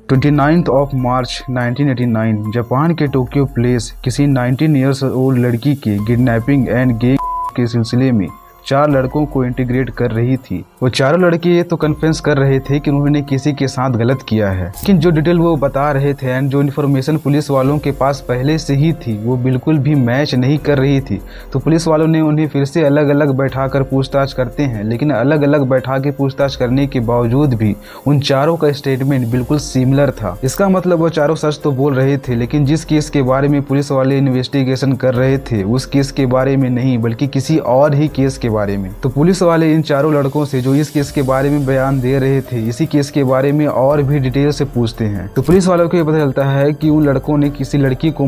29 of March 1989 Japan के Tokyo place किसी 19 years old लड़की के किडनैपिंग एंड गेंग के सिलसिले में 4 लड़कों को इंटीग्रेट कर रही थी। वो चारों लड़के ये तो कन्फेस कर रहे थे कि उन्होंने किसी के साथ गलत किया है, लेकिन जो डिटेल वो बता रहे थे एंड जो इन्फॉर्मेशन पुलिस वालों के पास पहले से ही थी वो बिल्कुल भी मैच नहीं कर रही थी। तो पुलिस वालों ने उन्हें फिर से अलग अलग बैठाकर पूछताछ करते हैं, लेकिन अलग अलग बैठा के पूछताछ करने के बावजूद भी उन चारों का स्टेटमेंट बिल्कुल सिमिलर था। इसका मतलब वो चारों सच तो बोल रहे थे, लेकिन जिस केस के बारे में पुलिस वाले इन्वेस्टिगेशन कर रहे थे उस केस के बारे में नहीं, बल्कि किसी और ही केस के बारे में। तो पुलिस वाले इन चारों लड़कों से जो इस केस के बारे में बयान दे रहे थे इसी केस के बारे में और भी डिटेल से पूछते हैं। तो पुलिस वालों को ये पता चलता है कि उन लड़कों ने किसी लड़की को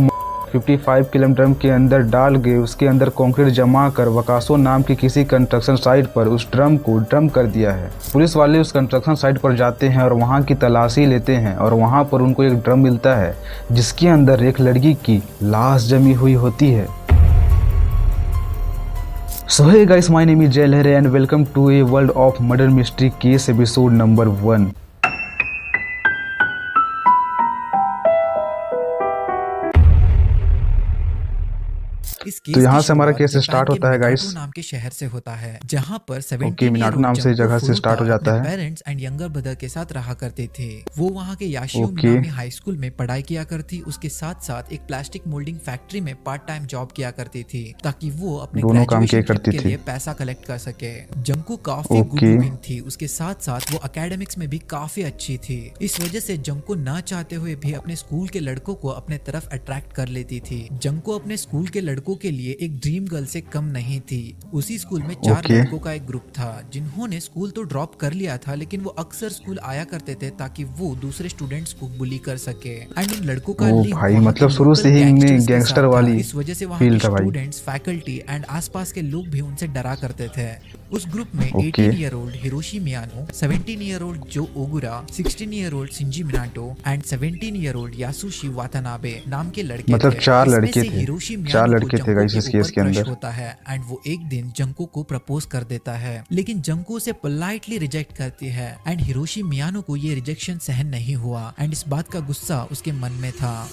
55 किलो ड्रम के अंदर डाल के उसके अंदर कंक्रीट जमा कर वकासो नाम की किसी कंस्ट्रक्शन साइट पर उस ड्रम को डंप कर दिया है। पुलिस वाले उस कंस्ट्रक्शन साइट पर जाते हैं और वहां की तलाशी लेते हैं और वहां पर उनको एक ड्रम मिलता है जिसके अंदर एक लड़की की लाश जमी हुई होती है। So hey guys, my name is Jay Lehre and welcome to a world of murder mystery case episode number 1. तो यहाँ से हमारा केस स्टार्ट होता है गाइस। नाम के शहर से होता है जहाँ पर 17 मिनाटो नाम से जगह से स्टार्ट हो जाता है। पेरेंट्स एंड यंगर ब्रदर के साथ रहा करते थे। वो वहाँ के याशिओ मिनामी हाई स्कूल में पढ़ाई किया करती, उसके साथ साथ एक प्लास्टिक मोल्डिंग फैक्ट्री में पार्ट टाइम जॉब किया करती थी ताकि वो अपने दोनों काम किया ग्रेजुएशन करती के थी। लिए पैसा कलेक्ट कर सके। जंको काफी गुड लुकिंग थी, उसके साथ साथ वो एकेडमिक्स में भी काफी अच्छी थी। इस वजह से जंको ना चाहते हुए भी अपने स्कूल के लड़कों को अपने तरफ अट्रैक्ट कर लेती थी। जंको अपने स्कूल के लड़कों के लिए एक ड्रीम गर्ल से कम नहीं थी। उसी स्कूल में 4 लड़कों का एक ग्रुप था जिन्होंने स्कूल तो ड्रॉप कर लिया था, लेकिन वो अक्सर स्कूल आया करते थे ताकि वो दूसरे स्टूडेंट्स को बुली कर सके। एंड इन लड़कों का भाई मतलब शुरू से ही इनमें गैंगस्टर वाली इस वजह से वहाँ के स्टूडेंट्स, फैकल्टी एंड आसपास के लोग भी उनसे डरा करते थे। उस ग्रुप में 18 year old Hiroshi Miyano, 17 year old Jo Ogura, 16 year old Shinji Minato and 17 year old Yasushi Watanabe नाम के लड़के मतलब थे। 4 लड़के थे। हिरोशी 4 लड़के थे गाइस इस केस के अंदर। होता है एंड वो एक दिन जंको को प्रपोज कर देता है, लेकिन जंको उसे पोलाइटली रिजेक्ट करती है एंड हिरोशी मियानो को ये रिजेक्शन सहन नहीं हुआ एंड इस बात का गुस्सा उसके मन में था।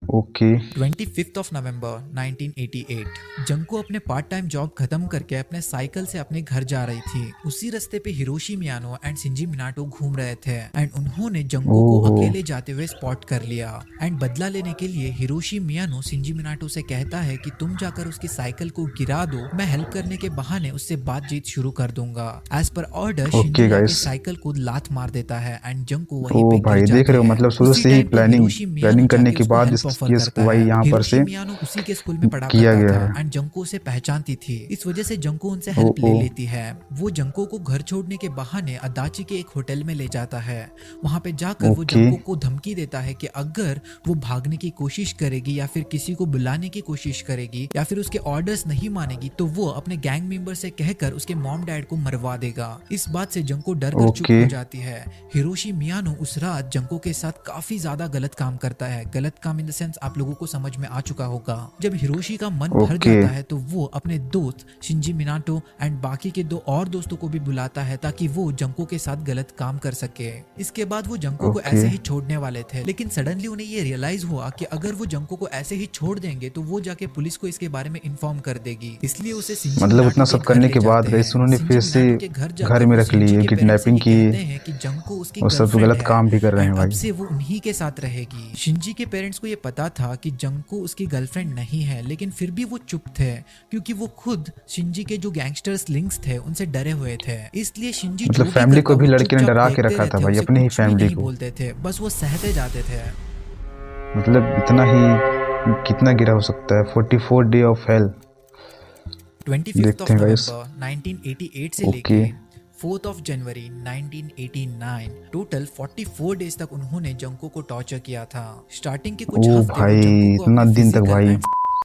25 ऑफ नवंबर 1988 जंको अपने पार्ट टाइम जॉब खत्म करके अपने साइकिल से अपने घर जा रही थी। उसी रास्ते पे हिरोशी मियानो एंड शिंजी मिनाटो घूम रहे थे एंड उन्होंने जंको को अकेले जाते हुए स्पॉट कर लिया एंड बदला लेने के लिए हिरोशी मियानो शिंजी मिनाटो से कहता है कि तुम जाकर उसकी साइकिल को गिरा दो, मैं हेल्प करने के बहाने उससे बातचीत शुरू कर दूंगा। एज पर ऑर्डर शिंजी अपनी साइकिल को लात मार देता है एंड जंको वहीं पे भाई देख रहे हो, मतलब शुरू से ही प्लानिंग करने के बाद केस को भाई यहाँ पर से उसी के स्कूल में पढ़ा किया गया है एंड जंको से पहचानती थी। इस वजह से जंको उनसे हेल्प ले लेती है। वो जंको को घर छोड़ने के बहाने अदाची के एक होटल में ले जाता है। वहाँ पे जाकर वो जंको को धमकी देता है कि अगर वो भागने की कोशिश करेगी या फिर किसी को बुलाने की कोशिश करेगी या फिर उसके ऑर्डर्स नहीं मानेगी तो वो अपने गैंग मेंबर से कहकर उसके मॉम डैड को मरवा देगा। इस बात से जंको डर कर चुप हो जाती है। हिरोशी मियानो उस रात जंको के साथ काफी ज्यादा गलत काम करता है। गलत काम इन द सेंस आप लोगों को समझ में आ चुका होगा। जब हिरोशी का मन भर जाता है तो वो अपने दोस्त शिंजी मिनाटो एंड बाकी के 2 और दोस्तों को भी बुलाता है ताकि वो जंको के साथ गलत काम कर सके। इसके बाद वो जंको को ऐसे ही छोड़ने वाले थे, लेकिन सडनली उन्हें ये रियलाइज हुआ कि अगर वो जंको को ऐसे ही छोड़ देंगे तो वो जाके पुलिस को इसके बारे में इन्फॉर्म कर देगी। इसलिए उसे मतलब उतना सब करने के बाद उन्होंने फिर से घर में रख ली, किडनैपिंग की कि जंको उसकी और सब गलत काम भी कर रहे हैं भाई। अब से वो उन्हीं के साथ रहेगी। शिंजी के पेरेंट्स को ये पता था कि जंको उसकी गर्लफ्रेंड नहीं है, लेकिन फिर भी वो चुप थे क्योंकि वो खुद शिंजी के जो गैंगस्टर्स लिंक्स थे उनसे डरे हुए थे। इसलिए शिंजी मतलब फैमिली को भी लड़के ने डरा के रखा था भाई, अपने ही फैमिली को बोलते थे, बस वो सहते जाते थे। मतलब इतना ही कितना गिरा हो सकता है। 44 day of hell 25 of November 1988 से लेके 4 ऑफ जनवरी 1989 टोटल 44 डेज तक उन्होंने जंको को टॉर्चर किया था। स्टार्टिंग के कुछ हफ्ते भाई इतना दिन तक भाई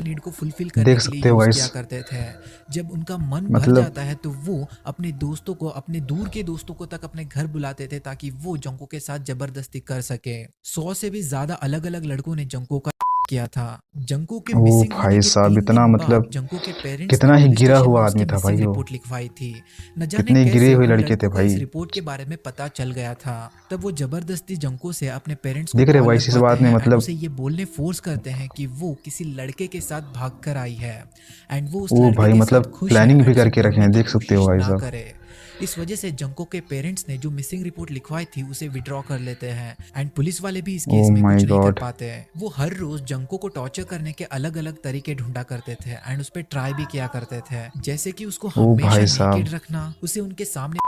नीड को फुलफिल करने देख के लिए सकते हो यूज किया करते थे। जब उनका मन भर जाता है तो वो अपने दोस्तों को, अपने दूर के दोस्तों को तक अपने घर बुलाते थे ताकि वो जंको के साथ जबरदस्ती कर सके। 100 से भी ज्यादा अलग अलग लड़कों ने जंको का किया था। जंको के ओ मिसिंग होने भाई के साहब, 3 इतना दिन मतलब बाद जंको के पेरेंट्स ने कितना ही पुलिस गिरा स्टेशन में हुआ उसकी आदमी था भाई मिसिंग वो। रिपोर्ट लिखवाई थी। न जाने कितने गिरे कैसे हुए उन लड़के थे लड़कों को इस भाई। रिपोर्ट के बारे में पता चल गया था। तब वो जबरदस्ती जंको से अपने पेरेंट्स को देख रहे हो कॉल भाई, इस लगवाते बात में हैं एंड मतलब उसे ये बोलने फोर्स करते हैं कि वो किसी लड़के के साथ भाग कर आई है एंड वो उस ओ लड़के भाई के मतलब साथ खुश है प्लानिंग एंड भी उसे करके रखे ढूंढने हैं, की देख सकते हो कोशिश भाई ना साहब। करे। इस वजह से जंको के पेरेंट्स ने जो मिसिंग रिपोर्ट लिखवाई थी उसे विड्रॉ कर लेते हैं एंड पुलिस वाले भी इस ओ केस में माय कुछ नहीं कर गॉड। पाते हैं। वो हर रोज जंको को टॉर्चर करने के अलग अलग तरीके ढूंढा करते थे एंड उस पर ट्राई भी किया करते थे, जैसे कि उसको ओ हमेशा भाई नेकेड साहब। रखना, उसे उनके सामने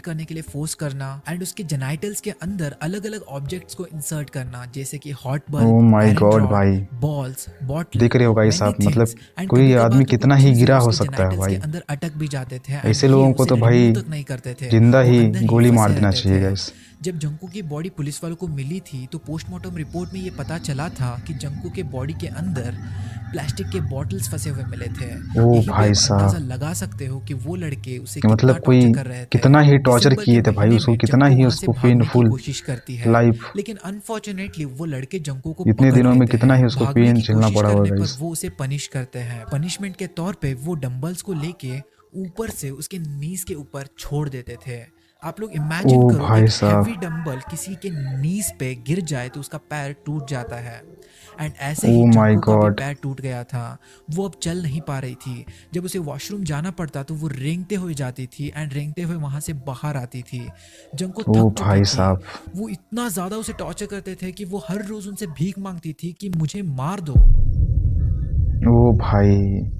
करने के लिए फोर्स करना एंड उसके जेनाइटल्स के अंदर अलग अलग ऑब्जेक्ट्स को इंसर्ट करना, जैसे कि hot O bulb, my iron god rod, भाई। बॉल्स, बॉटल, देख रहे हो भाई मेनी साहब, मतलब थिंग्स एंड कोई कभी कभार आदमी तो कुछ कितना ही चीजें गिरा हो उसके सकता है जेनाइटल्स के भाई। अंदर अटक भी जाते थे एंड ऐसे ये लोगों को उसे तो रिमूव भाई तक नहीं करते थे, जिंदा वो ही अंदर ही गोली मार फंसे देना रहते चाहिए थे। गाइस। जब जंकू की बॉडी पुलिस वालों को मिली थी तो पोस्टमार्टम रिपोर्ट में ये पता चला था कि जंकू के बॉडी के अंदर प्लास्टिक के बॉटल्स फंसे हुए मिले थे। ओ यहीं पे भाई आप अंदाजा साहब, लगा सकते हो कि वो लड़के उसे कि कितना मतलब टॉर्चर कोई कर रहे थे। कितना ही टॉर्चर दिसंबर के किए थे भाई महीने उसको, में कितना जंको ही वहां से उसको भागने की पेनफुल कोशिश करती है, लाइफ। लेकिन अनफॉर्चुनेटली वो लड़के जंको को इतने पकड़ दिनों में लेते कितना हैं। ही उसको भागने पेन की झेलना कोशिश पड़ा होगा करने पर गाइस। वो उसे पनिश करते हैं। पनिशमेंट के तौर पे वो डंबल्स को लेके ऊपर से उसके नीज के ऊपर छोड़ देते थे। आप लोग ओ इमेजिन करो, भाई एक साहब। हैवी डंबल किसी के नीज पे गिर जाए तो उसका पैर टूट जाता है एंड ऐसे ओ ही माय जंको का भी गॉड। पैर टूट गया था। वो अब चल नहीं पा रही थी। जब उसे वॉशरूम जाना पड़ता तो वो रेंगते हुए जाती थी एंड रेंगते हुए वहां से बाहर आती थी। जंको ओ थक चुकी भाई थी। साहब। वो इतना ज्यादा उसे टॉर्चर करते थे कि वो हर रोज उनसे भीख मांगती थी कि मुझे मार दो। ओ भाई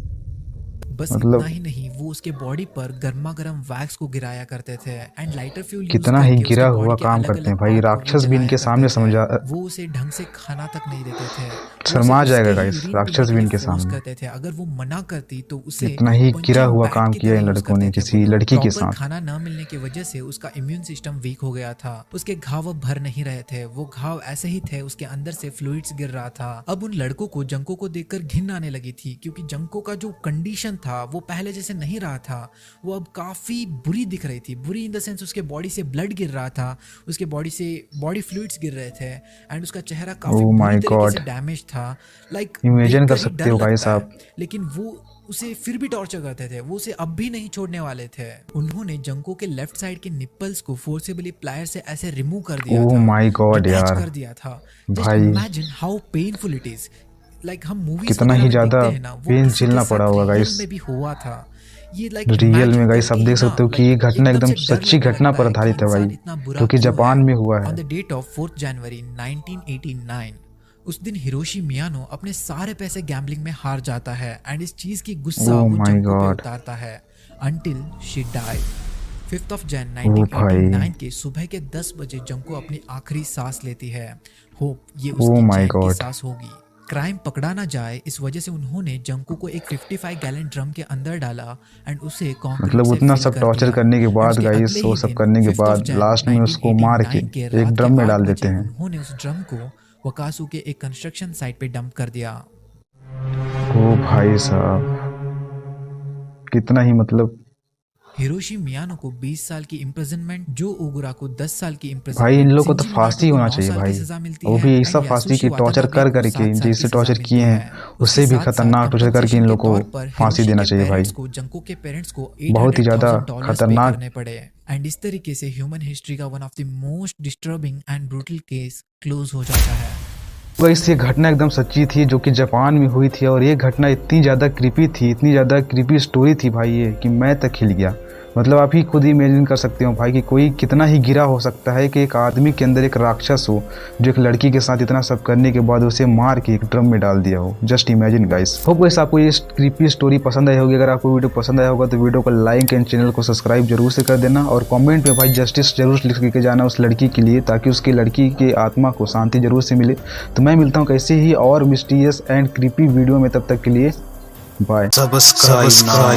बस इतना मतलब ही नहीं, वो उसके बॉडी पर गर्मा गर्म वैक्स को गिराया करते थे एंड लाइटर फ्यूल यूज कितना ही करके गिरा उसके हुआ बॉडी के काम अलग करते हैं अलग भाई, पार्ट को वो राक्षस भी जलाया इनके करते सामने थे। समझा वो उसे ढंग से खाना तक नहीं देते थे। वो उसे शर्मा उसके जाएगा ही गाइस, यूरिन पीने राक्षस के भी लिए इनके फोर्स सामने। करते थे। अगर वो मना करती तो उसे इतना ही गिरा पंचिंग हुआ बैग काम की किया तरह इन यूज लड़कों ने करते थे। वो किसी लोग लड़की के प्रॉपर साथ। खाना न मिलने की वजह से उसका इम्यून सिस्टम वीक हो गया था। उसके घाव अब भर नहीं रहे थे, वो घाव ऐसे ही थे, उसके अंदर से फ्लूइड्स गिर रहा था। अब उन लड़कों को जंको को देखकर घिन आने लगी थी, क्योंकि जंको का जो कंडीशन था वो पहले जैसे नहीं रहा था। वो अब काफी बुरी दिख रही थी। बुरी इन द सेंस उसके बॉडी से ब्लड गिर रहा था, उसके बॉडी से बॉडी फ्लूइड्स गिर रहे थे एंड उसका चेहरा काफी ओ बुरी माय तरीके से गॉड, डैमेज था। लाइक इमेजिन कर देखकर ही सकते डर हो भाई लगता है। साहब। लेकिन वो उसे फिर भी टॉर्चर करते थे, वो उसे अब भी नहीं छोड़ने वाले थे। उन्होंने जंको के लेफ्ट साइड के निप्पल्स को फोर्सेबली प्लायर से ऐसे रिमूव कर दिया ओ था, माय गॉड डिटैच यार। कर दिया था। जस्ट भाई imagine how painful it is. Like हम मूवीज कितना वगैरह ही में ज्यादा देखते हैं ना, वो पेन किसी के झेलना पड़ा साथ होगा रियल गाइस। में भी हुआ था। ये लाइक रियल में इमेजिन गाइस आप करके ही देख ना, सकते हो कि लाइक ये घटना एकदम एकदम से डर सच्ची लगने घटना लगता पर है कि आधारित है भाई, इंसान इतना बुरा जो कि क्यों जापान है। में हुआ है। ऑन द डेट ऑफ 4 जनवरी 1989, उस दिन हिरोशी मियानो अपने सारे पैसे गैम्बलिंग में हार जाता है एंड इस चीज की गुस्सा ओ वो माय जंको पे गॉड। उतारता है until she died। 5th of Jan ओ भाई। 1989 के सुबह के 10 बजे जंको अपनी आखिरी सांस लेती है। होप ये ओ उसकी माय चैन की गॉड। सांस होगी। क्राइम पकड़ा ना जाए इस वजह से उन्होंने जंको को एक 55 गैलन ड्रम के अंदर डाला एंड उसे कंक्रीट मतलब से उतना फिल सब कर टॉर्चर दिया करने के एंड बाद उसके गाइस, अगले वो ही सब दिन करने के 5th of बाद Jan लास्ट में उसको मार के 1989 के एक रात ड्रम के में 8 डाल देते बजे हैं। उन्होंने उस ड्रम को वकासू के एक कंस्ट्रक्शन साइट पे डंप कर दिया। ओ भाई साहब, कितना ही मतलब हिरोशी मियानो को 20 साल की इम्प्रिजनमेंट, जो ओगुरा को 10 साल की भाई इन इम्प्रिजनमेंट, लोगों को तो शिंजी फांसी मिनाटो को होना 9 चाहिए साल की भाई। सजा मिलती वो है भी एंड ऐसा फांसी यासुशी की टॉर्चर वातानाबे को करके 7 साल की जैसे सजा टॉर्चर मिलती किए है। हैं, उसके उससे भी साथ साथ खतरनाक टॉर्चर करके कंपनसेशन इन के लोग को तौर पर फांसी हिरोशी देना के चाहिए भाई। पेरेंट्स को जंको के पेरेंट्स को बहुत ही ज्यादा $800,000 पे खतरनाक। करने पड़े एंड इस तरीके से ह्यूमन हिस्ट्री का one of the most disturbing and brutal case close हो जाता है। गाइस ये घटना एकदम सच्ची थी, जो कि जापान में हुई थी, और ये घटना इतनी ज़्यादा क्रीपी थी, इतनी ज़्यादा क्रीपी स्टोरी थी भाई ये, कि मैं तक हिल गया। मतलब आप ही खुद ही इमेजिन कर सकते हो भाई कि कोई कितना ही गिरा हो सकता है कि एक आदमी के अंदर एक राक्षस हो, जो एक लड़की के साथ इतना सब करने के बाद उसे मार के एक ड्रम में डाल दिया हो। Just imagine guys. Hope guys आपको ये क्रीपी स्टोरी पसंद आई होगी। अगर आपको वीडियो पसंद आया होगा तो वीडियो को लाइक एंड चैनल को सब्सक्राइब जरूर से कर देना, और कमेंट में भाई जस्टिस जरूर लिख के जाना उस लड़की के लिए, ताकि उसकी लड़की के आत्मा को शांति जरूर से मिले। तो मैं मिलता हूँ कैसे ही और मिस्टीरियस एंड क्रीपी वीडियो में, तब तक के लिए बाय। Subscribe now.